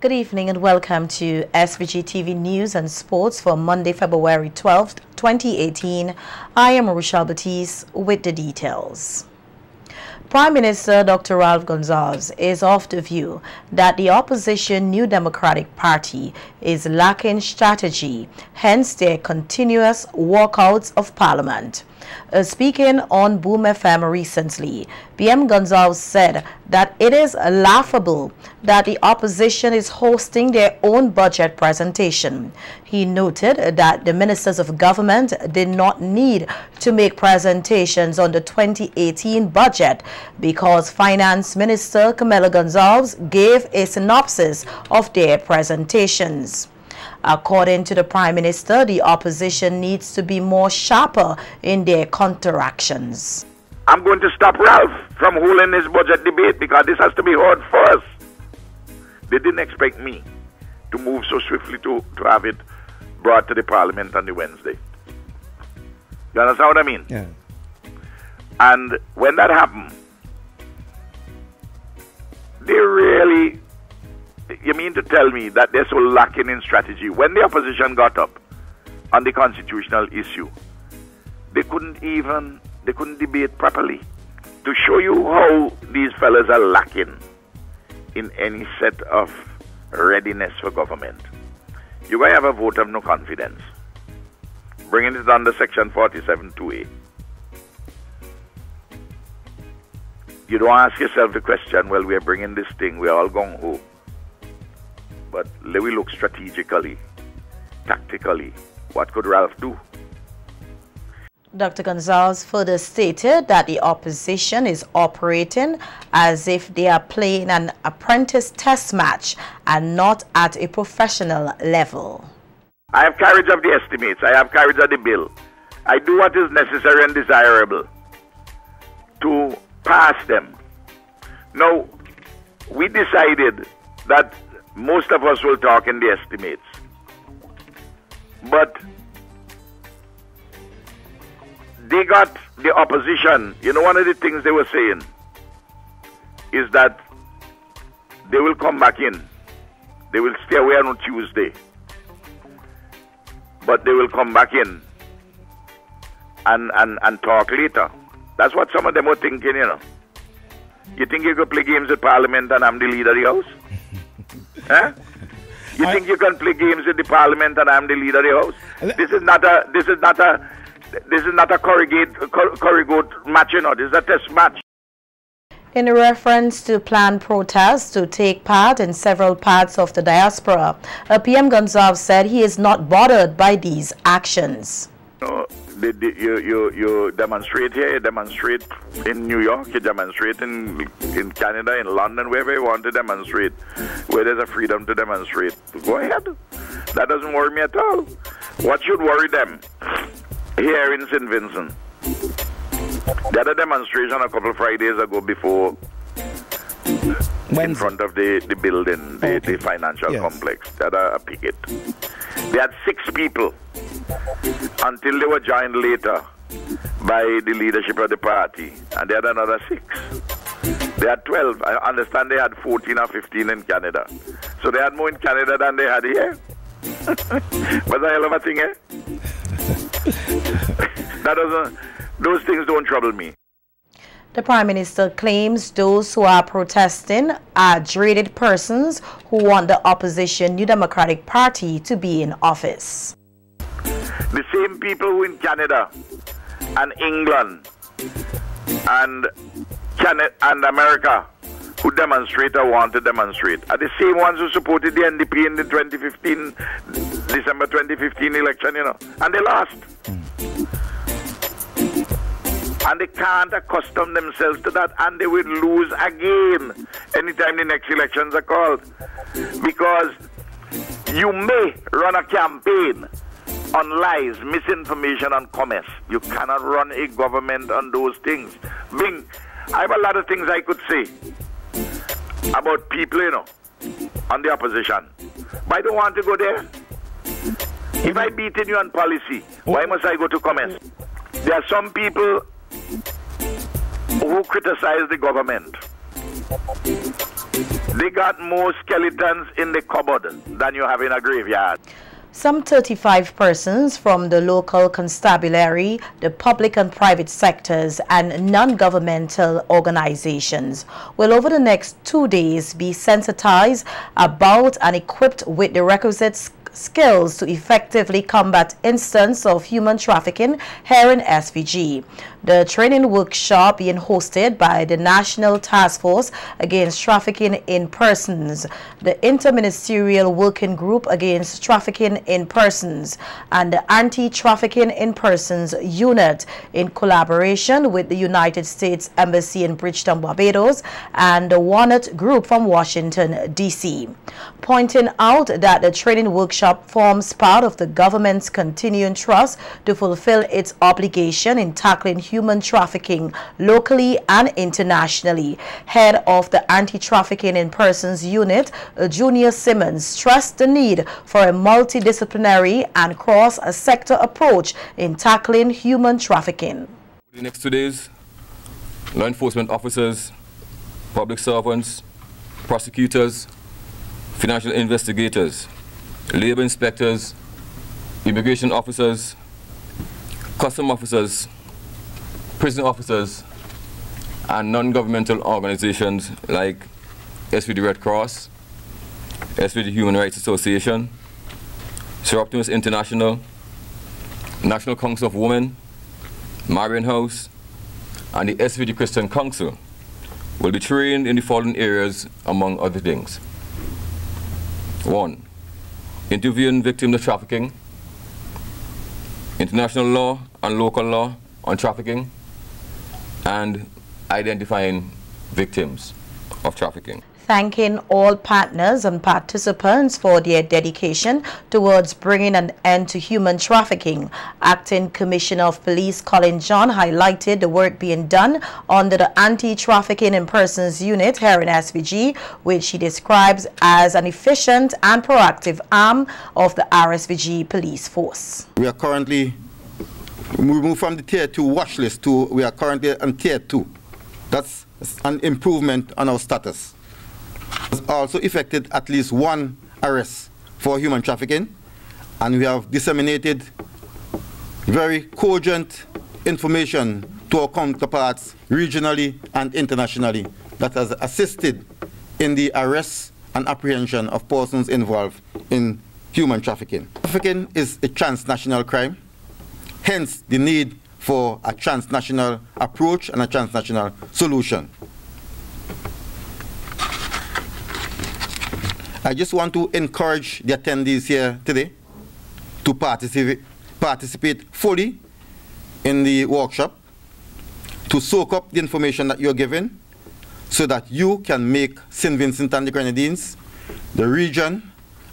Good evening and welcome to SVG-TV News and Sports for Monday, February 12th, 2018. I am Rochelle Batiste with the details. Prime Minister Dr. Ralph Gonsalves is of the view that the opposition New Democratic Party is lacking strategy, hence their continuous walkouts of Parliament. Speaking on Boom FM recently, PM Gonsalves said that it is laughable that the opposition is hosting their own budget presentation. He noted that the ministers of government did not need to make presentations on the 2018 budget because Finance Minister Camilla Gonsalves gave a synopsis of their presentations. According to the Prime Minister, the opposition needs to be more sharper in their counteractions. I'm going to stop Ralph from holding this budget debate because this has to be heard first. They didn't expect me to move so swiftly to have it brought to the Parliament on the Wednesday. You understand what I mean? Yeah. And when that happened, they really... You mean to tell me that they're so lacking in strategy? When the opposition got up on the constitutional issue, they couldn't debate properly. To show you how these fellas are lacking in any set of readiness for government, you're going to have a vote of no confidence, bringing it under Section 47(2)(a). You don't ask yourself the question, well, we're bringing this thing, we're all gung-ho. But let me look strategically, tactically. What could Ralph do? Dr. Gonsalves further stated that the opposition is operating as if they are playing an apprentice test match and not at a professional level. I have courage of the estimates. I have courage of the bill. I do what is necessary and desirable to pass them. Now, we decided that most of us will talk in the estimates. But they got the opposition. You know, one of the things they were saying is that they will come back in. They will stay away on Tuesday. But they will come back in and talk later. That's what some of them were thinking, you know. You think you could play games at Parliament and I'm the leader of the House? Huh? You think you can play games in the Parliament and I'm the leader of the House? This is not a corrugate match, you know. This is a test match. In reference to planned protests to take part in several parts of the diaspora, PM Gonsalves said he is not bothered by these actions. No, you demonstrate here, you demonstrate in New York, you demonstrate in Canada, in London, wherever you want to demonstrate, where there's a freedom to demonstrate. Go ahead. That doesn't worry me at all. What should worry them? Here in St. Vincent, they had a demonstration a couple of Fridays ago before in front of the building, the financial complex. They had a picket. They had 6 people until they were joined later by the leadership of the party, and they had another 6. They had 12. I understand they had 14 or 15 in Canada. So they had more in Canada than they had here. Was a hell of a thing, eh? Those things don't trouble me. The Prime Minister claims those who are protesting are dreaded persons who want the opposition New Democratic Party to be in office. The same people who in Canada and England and America who demonstrate or want to demonstrate are the same ones who supported the NDP in the December 2015 election, you know, and they lost. And they can't accustom themselves to that, and they will lose again anytime the next elections are called. Because you may run a campaign on lies, misinformation, and commerce. You cannot run a government on those things. I have a lot of things I could say about people, you know, on the opposition. But I don't want to go there. If I beaten you on policy, why must I go to commerce? There are some people who criticize the government. They got more skeletons in the cupboard than you have in a graveyard. Some 35 persons from the local constabulary, the public and private sectors, and non-governmental organizations will over the next 2 days be sensitized about and equipped with the requisite skills to effectively combat instances of human trafficking here in SVG. The training workshop being hosted by the National Task Force Against Trafficking in Persons, the Interministerial Working Group Against Trafficking in Persons, and the Anti-Trafficking in Persons Unit in collaboration with the United States Embassy in Bridgetown, Barbados, and the Walnut Group from Washington, D.C., pointing out that the training workshop forms part of the government's continuing trust to fulfill its obligation in tackling human trafficking locally and internationally. Head of the Anti-Trafficking in Persons Unit, Junior Simmons, stressed the need for a multidisciplinary and cross-sector approach in tackling human trafficking. The next 2 days, law enforcement officers, public servants, prosecutors, financial investigators, labor inspectors, immigration officers, custom officers, prison officers, and non-governmental organizations like SVG Red Cross, SVG Human Rights Association, Sir Optimus International, National Council of Women, Marian House, and the SVG Christian Council will be trained in the following areas, among other things. 1. Interviewing victims of trafficking, international law and local law on trafficking, and identifying victims of trafficking. Thanking all partners and participants for their dedication towards bringing an end to human trafficking, Acting Commissioner of Police Colin John highlighted the work being done under the Anti-Trafficking in Persons Unit here in SVG, which he describes as an efficient and proactive arm of the RSVG police force. We are currently, we moved from the Tier 2 watch list to we are currently on Tier 2. That's an improvement on our status. Has also effected at least one arrest for human trafficking, and we have disseminated very cogent information to our counterparts regionally and internationally that has assisted in the arrest and apprehension of persons involved in human trafficking. Trafficking is a transnational crime, hence the need for a transnational approach and a transnational solution. I just want to encourage the attendees here today to participate fully in the workshop, to soak up the information that you're given so that you can make St. Vincent and the Grenadines, the region,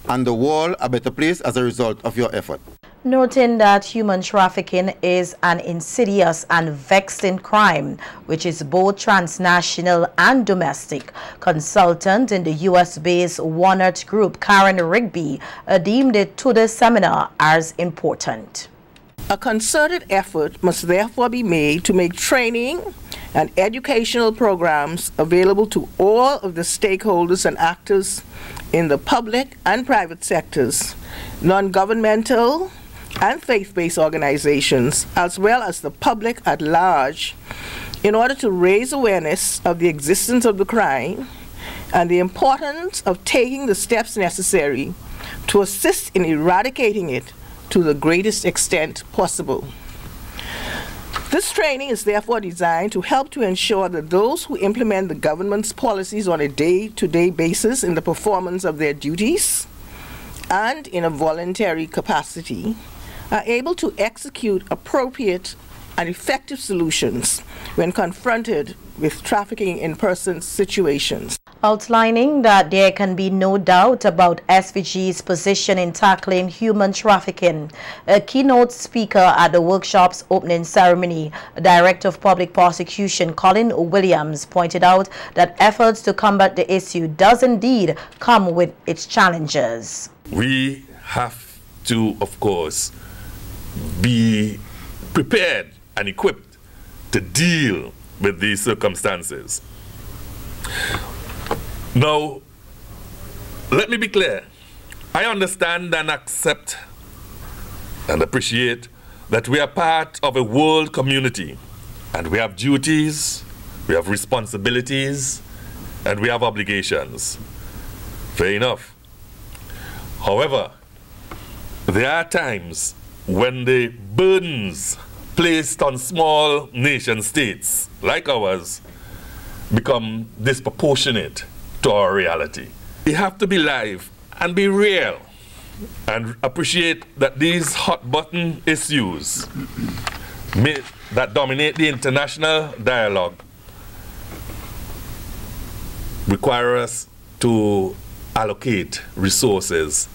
and the world a better place as a result of your effort. Noting that human trafficking is an insidious and vexing crime, which is both transnational and domestic, consultant in the U.S.-based Walnut Group, Karen Rigby, deemed it to the seminar as important. A concerted effort must therefore be made to make training and educational programs available to all of the stakeholders and actors in the public and private sectors, non-governmental and faith-based organizations, as well as the public at large, in order to raise awareness of the existence of the crime and the importance of taking the steps necessary to assist in eradicating it to the greatest extent possible. This training is therefore designed to help to ensure that those who implement the government's policies on a day-to-day basis in the performance of their duties and in a voluntary capacity are able to execute appropriate and effective solutions when confronted with trafficking in persons situations. Outlining that there can be no doubt about SVG's position in tackling human trafficking, a keynote speaker at the workshop's opening ceremony, Director of Public Prosecution Colin Williams, pointed out that efforts to combat the issue does indeed come with its challenges. We have to, of course, be prepared and equipped to deal with these circumstances. Now, let me be clear. I understand and accept and appreciate that we are part of a world community, and we have duties, we have responsibilities, and we have obligations. Fair enough. However, there are times when the burdens placed on small nation states like ours become disproportionate to our reality. We have to be live and be real and appreciate that these hot button issues that dominate the international dialogue require us to allocate resources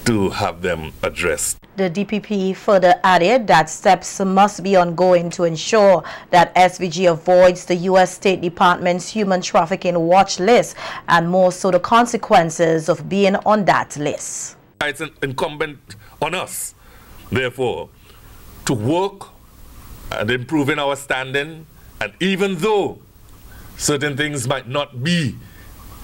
to have them addressed. The DPP further added that steps must be ongoing to ensure that SVG avoids the U.S. State Department's human trafficking watch list, and more so the consequences of being on that list. It's incumbent on us, therefore, to work and improving our standing, and even though certain things might not be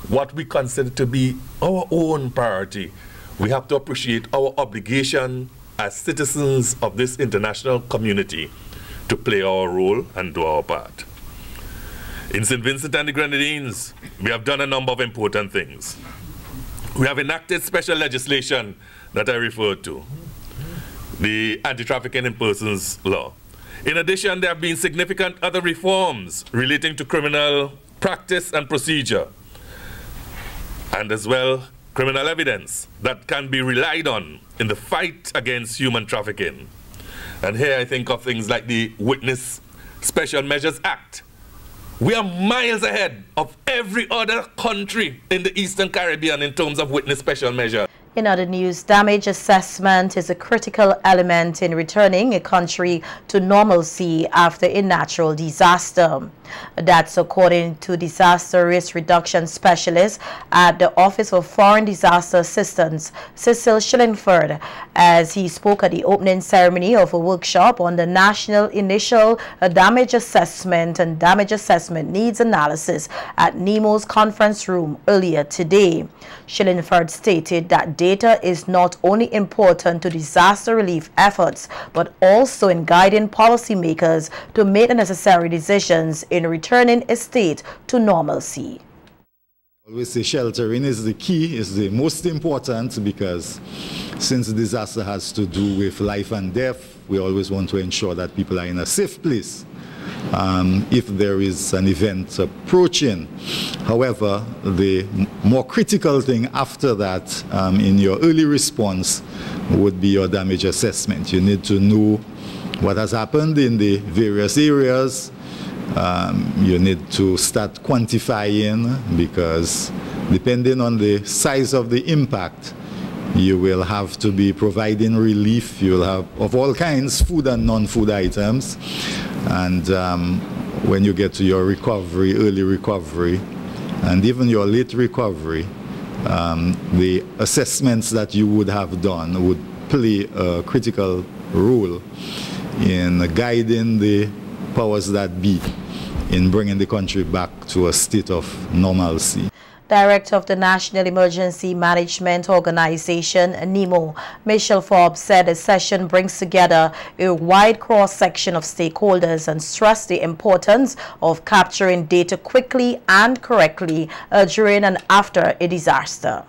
what we consider to be our own priority, we have to appreciate our obligation as citizens of this international community to play our role and do our part. In St. Vincent and the Grenadines, we have done a number of important things. We have enacted special legislation that I referred to, the Anti-Trafficking in Persons Law. In addition, there have been significant other reforms relating to criminal practice and procedure, and as well criminal evidence that can be relied on in the fight against human trafficking. And here I think of things like the Witness Special Measures Act. We are miles ahead of every other country in the Eastern Caribbean in terms of witness special measures. In other news, damage assessment is a critical element in returning a country to normalcy after a natural disaster. That's according to disaster risk reduction specialist at the Office for Foreign Disaster Assistance, Cecil Schillingford, as he spoke at the opening ceremony of a workshop on the National Initial Damage Assessment and Damage Assessment Needs Analysis at NEMO's conference room earlier today. Schillingford stated that data is not only important to disaster relief efforts, but also in guiding policymakers to make the necessary decisions in returning a state to normalcy. Always say sheltering is the key, is the most important, because since the disaster has to do with life and death, we always want to ensure that people are in a safe place if there is an event approaching. However, the more critical thing after that in your early response would be your damage assessment. You need to know what has happened in the various areas. You need to start quantifying, because depending on the size of the impact, you will have to be providing relief. You will have of all kinds, food and non-food items. And when you get to your recovery, early recovery, and even your late recovery, the assessments that you would have done would play a critical role in guiding the powers that be in bringing the country back to a state of normalcy. Director of the National Emergency Management Organization, NEMO, Michelle Forbes, said the session brings together a wide cross-section of stakeholders and stressed the importance of capturing data quickly and correctly during and after a disaster.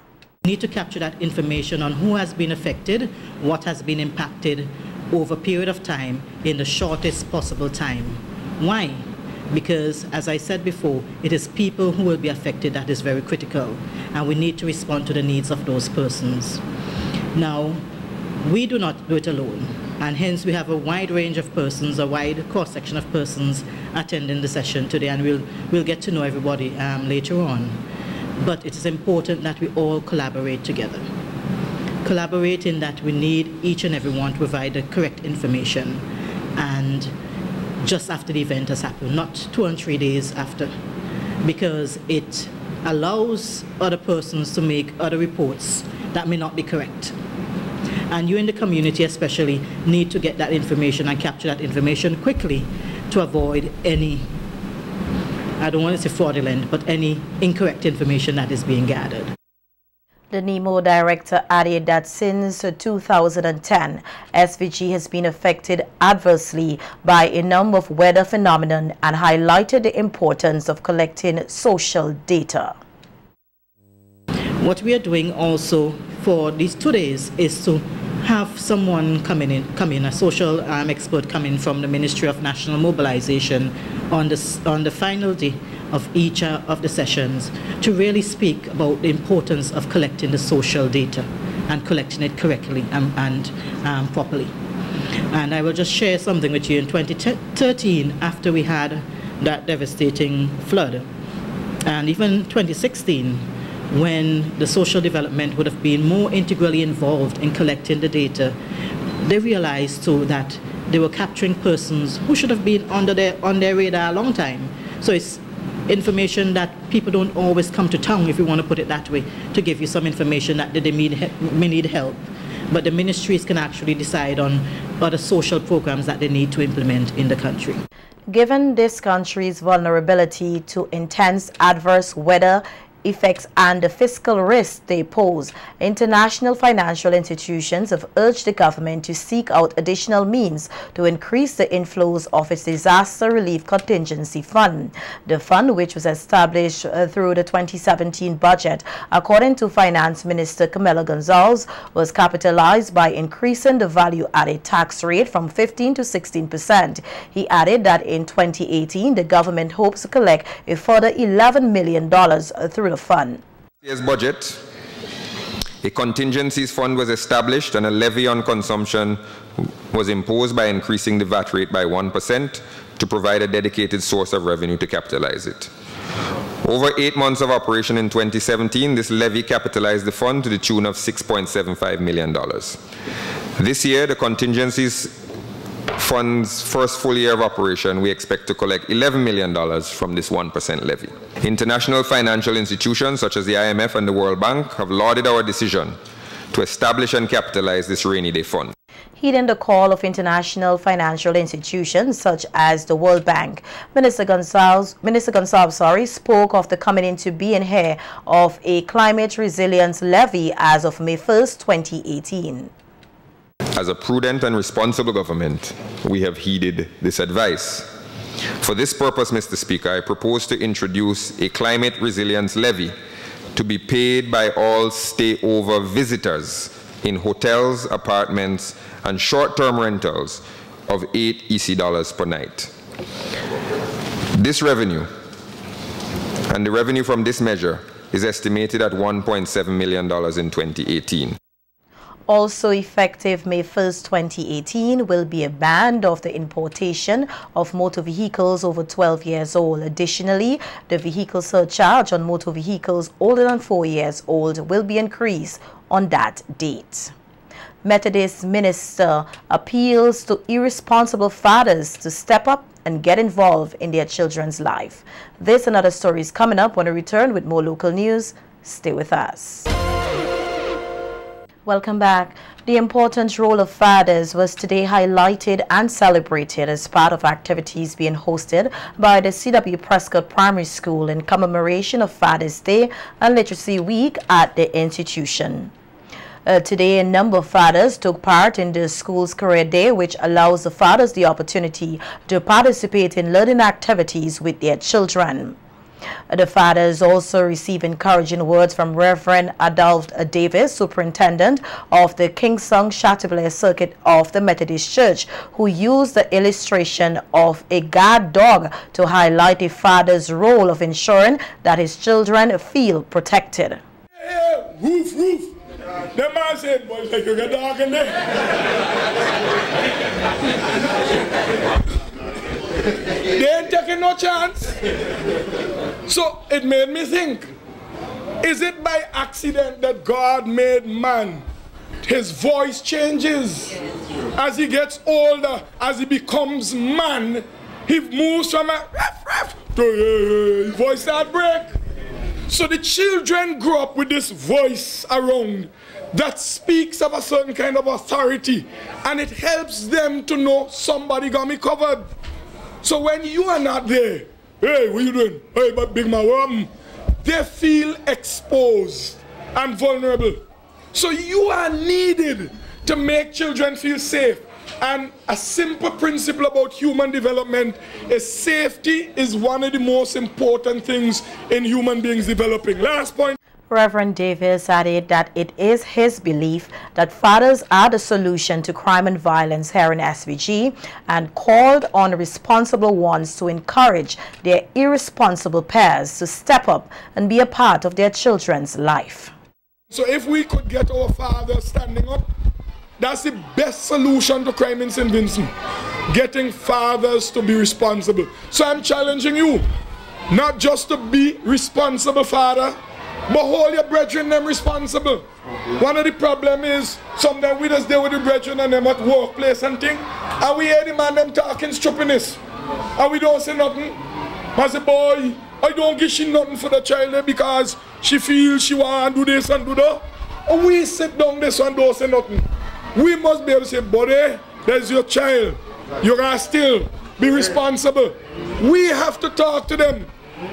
We need to capture that information on who has been affected, what has been impacted over a period of time in the shortest possible time. Why? Because, as I said before, it is people who will be affected that is very critical, and we need to respond to the needs of those persons. Now, we do not do it alone, and hence we have a wide range of persons, a wide cross-section of persons attending the session today, and we'll get to know everybody later on. But it is important that we all collaborate together. Collaborate in that we need each and every one to provide the correct information, and just after the event has happened, not 2 and 3 days after, because it allows other persons to make other reports that may not be correct. And you in the community especially need to get that information and capture that information quickly to avoid any, I don't want to say fraudulent, but any incorrect information that is being gathered. The NEMO director added that since 2010, SVG has been affected adversely by a number of weather phenomena and highlighted the importance of collecting social data. What we are doing also for these 2 days is to have someone come in, a social expert coming from the Ministry of National Mobilization on the final day of each of the sessions to really speak about the importance of collecting the social data and collecting it correctly and properly. And I will just share something with you. In 2013, after we had that devastating flood, and even 2016, when the social development would have been more integrally involved in collecting the data, they realized too that they were capturing persons who should have been on their radar a long time. So it's information that people don't always come to town, if you want to put it that way, to give you some information that they may need help. But the ministries can actually decide on other social programs that they need to implement in the country. Given this country's vulnerability to intense adverse weather effects and the fiscal risks they pose, international financial institutions have urged the government to seek out additional means to increase the inflows of its disaster relief contingency fund. The fund, which was established through the 2017 budget, according to Finance Minister Camilo Gonzalez, was capitalized by increasing the value-added tax rate from 15% to 16%. He added that in 2018, the government hopes to collect a further $11 million through the fund. This year's budget, a contingencies fund was established and a levy on consumption was imposed by increasing the VAT rate by 1% to provide a dedicated source of revenue to capitalize it. Over 8 months of operation in 2017, this levy capitalized the fund to the tune of $6.75 million. This year, the contingencies fund's first full year of operation, we expect to collect $11 million from this 1% levy. International financial institutions such as the IMF and the World Bank have lauded our decision to establish and capitalize this rainy day fund. Heeding the call of international financial institutions such as the World Bank, Minister Gonzalez spoke of the coming into being here of a climate resilience levy as of May 1st, 2018. As a prudent and responsible government, we have heeded this advice. For this purpose, Mr. Speaker, I propose to introduce a climate resilience levy to be paid by all stayover visitors in hotels, apartments, and short-term rentals of 8 EC dollars per night. This revenue and the revenue from this measure is estimated at $1.7 million in 2018. Also effective May 1st, 2018, will be a ban of the importation of motor vehicles over 12 years old. Additionally, the vehicle surcharge on motor vehicles older than 4 years old will be increased on that date. Methodist minister appeals to irresponsible fathers to step up and get involved in their children's life. This and other stories coming up when we return with more local news. Stay with us. Welcome back. The important role of fathers was today highlighted and celebrated as part of activities being hosted by the C.W. Prescott Primary School in commemoration of Father's Day and Literacy Week at the institution. Today, a number of fathers took part in the school's career day, which allows the fathers the opportunity to participate in learning activities with their children. The fathers also received encouraging words from Reverend Adolph Davis, Superintendent of the Kingston Chateaubriand Circuit of the Methodist Church, who used the illustration of a guard dog to highlight a father's role of ensuring that his children feel protected. Hey, woof, woof. The man said, boy, like you got a dog in there. They ain't taking no chance. So it made me think, is it by accident that God made man? His voice changes. As he gets older, as he becomes man, he moves from a ruff, ruff, to his voice start break. So the children grow up with this voice around that speaks of a certain kind of authority, and it helps them to know somebody got me covered. So when you are not there, hey, what you doing? Hey, but big man, they feel exposed. and vulnerable. So you are needed to make children feel safe. And a simple principle about human development is safety is one of the most important things in human beings developing. Last point. Reverend Davis added that it is his belief that fathers are the solution to crime and violence here in SVG, and called on responsible ones to encourage their irresponsible pairs to step up and be a part of their children's life. So if we could get our fathers standing up, that's the best solution to crime in St. Vincent. Getting fathers to be responsible. So I'm challenging you, not just to be responsible father, but hold your brethren them responsible. One of the problems is sometimes we just deal with the brethren and them at workplace and thing, and we hear the man them talking stupidness, and we don't say nothing. I say, boy, I don't give she nothing for the child because she feels she want to do this and do that. And we sit down this and don't say nothing. We must be able to say, buddy, there's your child. You gotta still be responsible. We have to talk to them.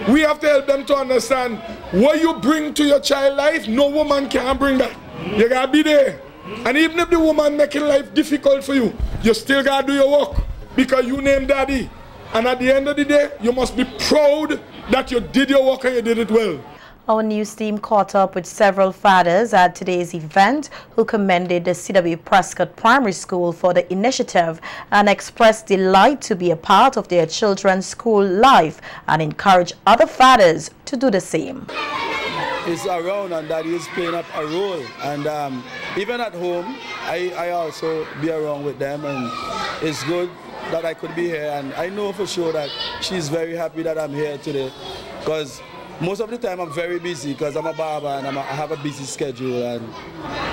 We have to help them to understand what you bring to your child life, no woman can bring that. You gotta be there. And even if the woman making life difficult for you, you still gotta do your work because you named daddy. And at the end of the day, you must be proud that you did your work and you did it well. Our news team caught up with several fathers at today's event who commended the C.W. Prescott Primary School for the initiative and expressed delight to be a part of their children's school life and encourage other fathers to do the same. Is around and that is playing up a role, and even at home I also be around with them, and it's good that I could be here, and I know for sure that she's very happy that I'm here today, because most of the time I'm very busy because I'm a barber and I have a busy schedule, and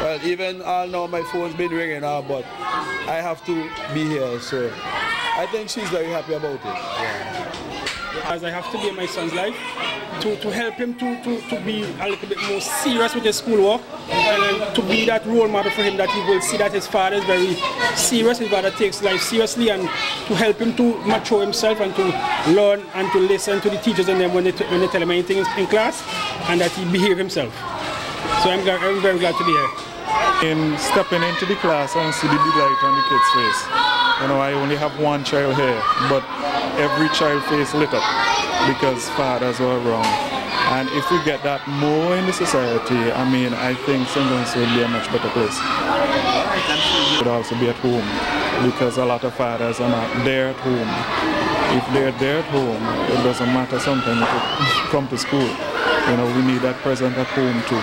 well, even now my phone's been ringing now, but I have to be here, so I think she's very happy about it. Yeah. As I have to be in my son's life, to help him to be a little bit more serious with his schoolwork, and to be that role model for him, that he will see that his father is very serious, his father takes life seriously, and to help him to mature himself and to learn and to listen to the teachers and them when they tell him anything in class, and that he behave himself. So I'm very glad to be here. In stepping into the class and see the delight on the kids' face. You know, I only have one child here, but every child face lit up because fathers are around. And if we get that more in the society, I mean, I think St. Vincent will be a much better place. It would also be at home, because a lot of fathers are not there at home. If they're there at home, it doesn't matter sometimes to come to school. You know, we need that present at home too.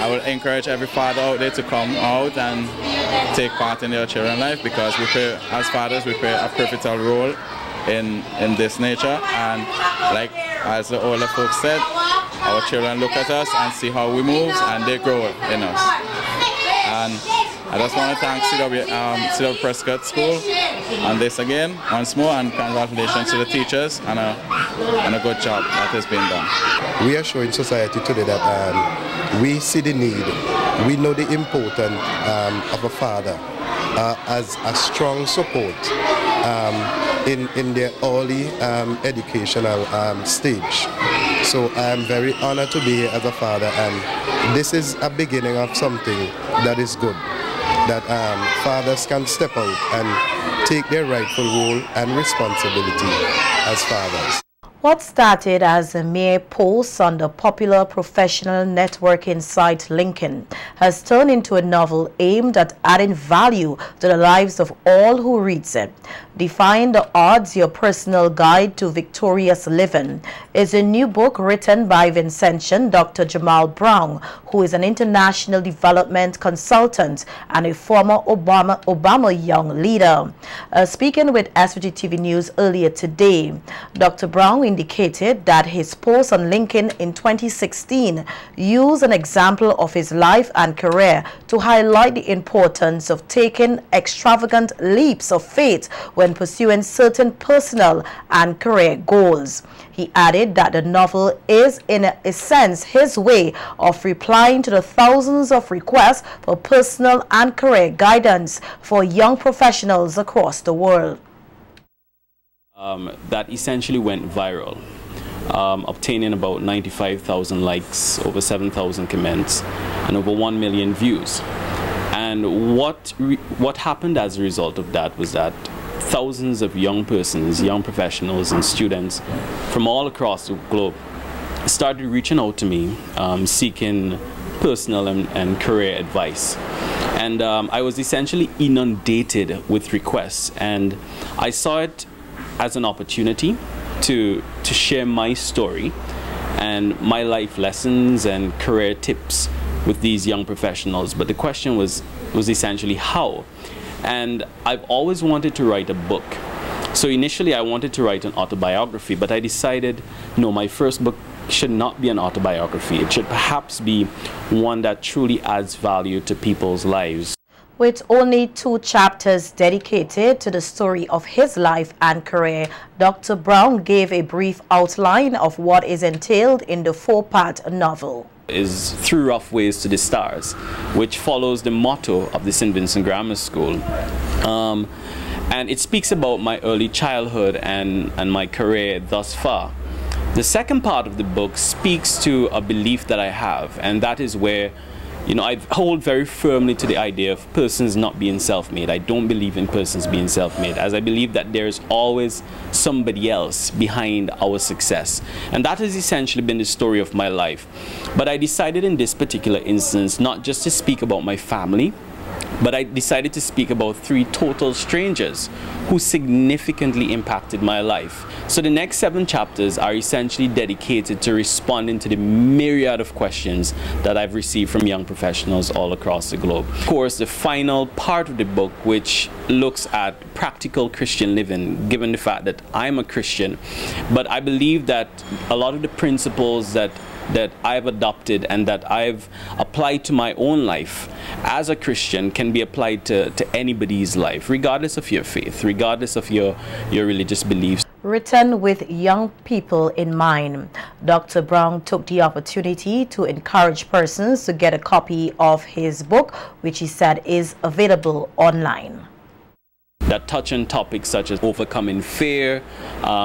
I will encourage every father out there to come out and take part in their children's life, because we play, as fathers, we play a pivotal role in this nature, and like as the older folks said, our children look at us and see how we move, and they grow in us. And I just want to thank C.W. Prescott School on this again, once more, and congratulations to the teachers and a good job that has been done. We are showing society today that we see the need, we know the importance of a father as a strong support in their early educational stage. So I am very honored to be here as a father, and this is a beginning of something that is good, that fathers can step out and take their rightful role and responsibility as fathers. What started as a mere post on the popular professional networking site LinkedIn has turned into a novel aimed at adding value to the lives of all who reads it. Defying the Odds, Your Personal Guide to Victorious Living is a new book written by Vincentian Dr. Jamal Brown, who is an international development consultant and a former Obama Young leader. Speaking with SVG-TV News earlier today, Dr. Brown indicated that his post on LinkedIn in 2016 used an example of his life and career to highlight the importance of taking extravagant leaps of faith when pursuing certain personal and career goals. He added that the novel is, in a sense, his way of replying to the thousands of requests for personal and career guidance for young professionals across the world. That essentially went viral. obtaining about 95,000 likes, over 7,000 comments, and over 1 million views. And what happened as a result of that was that thousands of young persons, young professionals and students from all across the globe started reaching out to me, seeking personal and career advice. And I was essentially inundated with requests, and I saw it as an opportunity to share my story and my life lessons and career tips with these young professionals. But the question was essentially how. And I've always wanted to write a book. So initially I wanted to write an autobiography, but I decided, no, my first book should not be an autobiography. It should perhaps be one that truly adds value to people's lives. With only 2 chapters dedicated to the story of his life and career, Dr. Brown gave a brief outline of what is entailed in the 4-part novel. Is Through Rough Ways to the Stars, which follows the motto of the St. Vincent Grammar School. And it speaks about my early childhood and my career thus far. The second part of the book speaks to a belief that I have, and that is where, you know, I hold very firmly to the idea of persons not being self-made. I don't believe in persons being self-made, as I believe that there's always somebody else behind our success. And that has essentially been the story of my life. But I decided in this particular instance not just to speak about my family, but I decided to speak about 3 total strangers who significantly impacted my life. So the next 7 chapters are essentially dedicated to responding to the myriad of questions that I've received from young professionals all across the globe. Of course, the final part of the book, which looks at practical Christian living, given the fact that I'm a Christian, but I believe that a lot of the principles that I've adopted and that I've applied to my own life as a Christian can be applied to anybody's life, regardless of your faith, regardless of your religious beliefs. Written with young people in mind, Dr. Brown took the opportunity to encourage persons to get a copy of his book, which he said is available online. That touch on topics such as overcoming fear,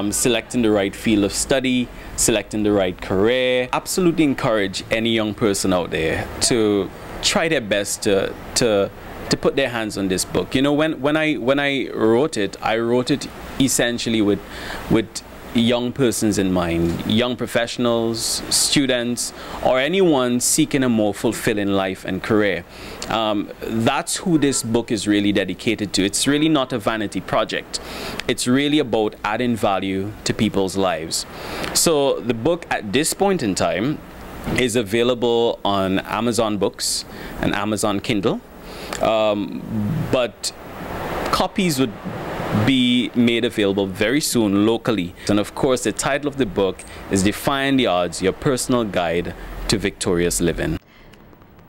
selecting the right field of study, selecting the right career. Absolutely encourage any young person out there to try their best to put their hands on this book. You know, when I wrote it essentially with young persons in mind, young professionals, students, or anyone seeking a more fulfilling life and career. That's who this book is really dedicated to. It's really not a vanity project. It's really about adding value to people's lives. So the book at this point in time is available on Amazon Books and Amazon Kindle, but copies would be made available very soon locally. And of course, the title of the book is Defying the Odds, Your Personal Guide to Victorious Living.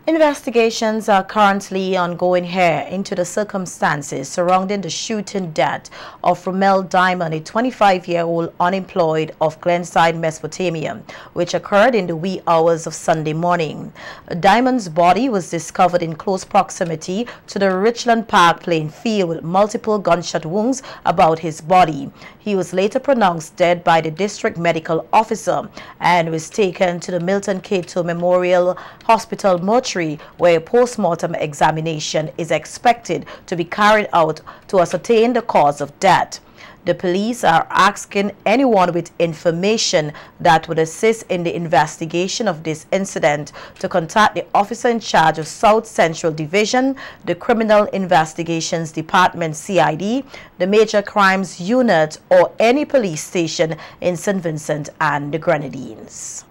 Investigations are currently ongoing here into the circumstances surrounding the shooting death of Romel Diamond, a 25-year-old unemployed of Glenside, Mesopotamia, which occurred in the wee hours of Sunday morning. Diamond's body was discovered in close proximity to the Richland Park playing field with multiple gunshot wounds about his body. He was later pronounced dead by the district medical officer and was taken to the Milton Cato Memorial Hospital mortuary, where a post-mortem examination is expected to be carried out to ascertain the cause of death. The police are asking anyone with information that would assist in the investigation of this incident to contact the officer in charge of South Central Division, the Criminal Investigations Department (CID), the Major Crimes Unit, or any police station in St. Vincent and the Grenadines.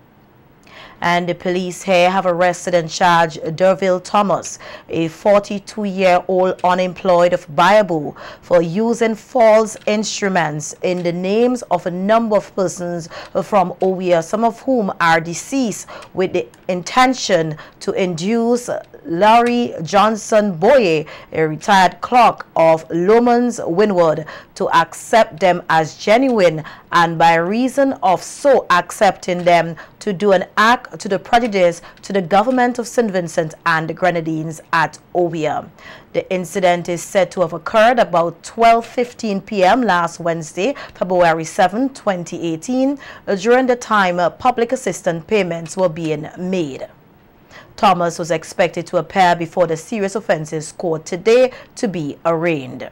And the police here have arrested and charged Derville Thomas, a 42-year-old unemployed of Bayabu, for using false instruments in the names of a number of persons from Owia, some of whom are deceased, with the intention to induce Larry Johnson Boye, a retired clerk of Lomans Windward, to accept them as genuine, and by reason of so accepting them, to do an act to the prejudice to the government of St. Vincent and the Grenadines at Owia. The incident is said to have occurred about 12:15 p.m. last Wednesday, February 7, 2018, during the time public assistance payments were being made. Thomas was expected to appear before the Serious Offences Court today to be arraigned.